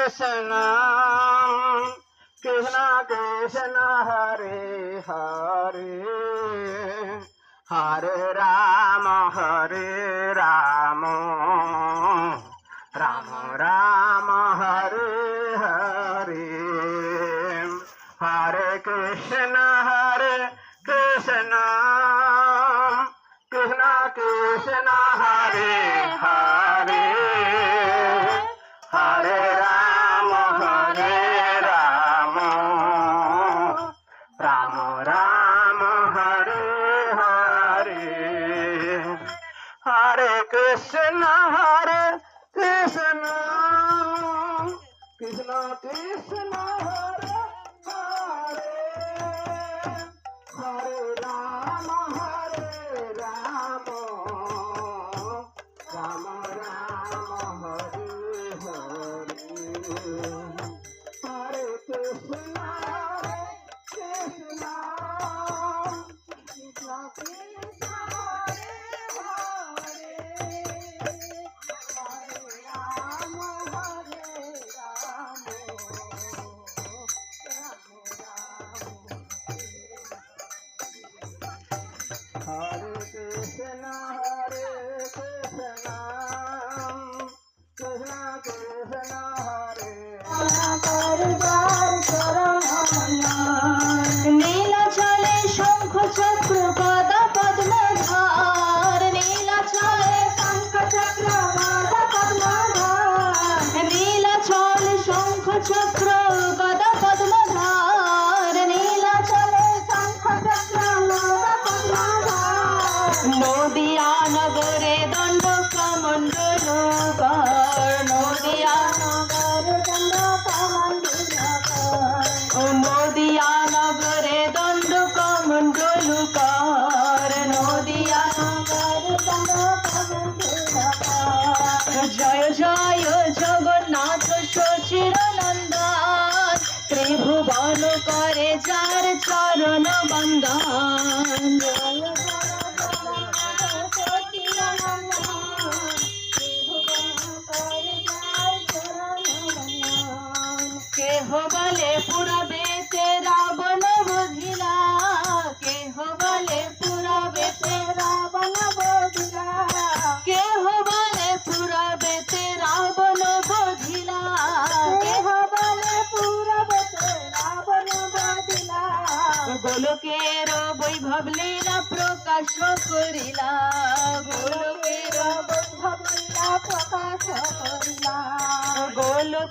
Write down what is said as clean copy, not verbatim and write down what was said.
कृष्ण कृष्ण कृष्ण हरे हरे हरे राम राम राम हरे हरे हरे कृष्ण कृष्ण कृष्ण हरे हरे हरे राम राम राम हरे हरे हरे कृष्ण कृष्ण कृष्ण हरे हरे हरे राम राम राम हरे हरे हरे कृष्ण कृष्ण कृष्ण हरे हरे हरे राम हरे कृष्ण कृष्ण कृष्ण हरे নীলাচলে শঙ্খ চক্র গদা পদ্মধার নীলাচলে শঙ্খ চক্র গদা পদ্মধার নীলাচল শঙ্খ চক্র গদা পদ্মধার নীলাচলে শঙ্খ চক্র গদা পদ্মধার নদিয়া নগরে দণ্ড কমণ্ডলুকার নদিয়া নগরে দণ্ড কমণ্ডলুকার নদিয়া নগরে দণ্ড কমণ্ডলুকার নদিয়া নগরে দণ্ড কমণ্ডলুকার জয় জয় জগন্নাথ শচির নন্দন ত্রিভুবন করে যার চরণ বন্দন জয় কেহ বলে পুরাবেতে রাবণ বধিলা কেহ বলে পুরাবেতে রাবণ বধিলা কেহ বলে পুরাবেতে রাবণ বধিলা কেহ বলে পুরাবেতে রাবণ বধিলা গোলকের বৈভব লীলা প্রকাশ করিলা গোলকের বৈভব লীলা প্রকাশ করিলা গোলকে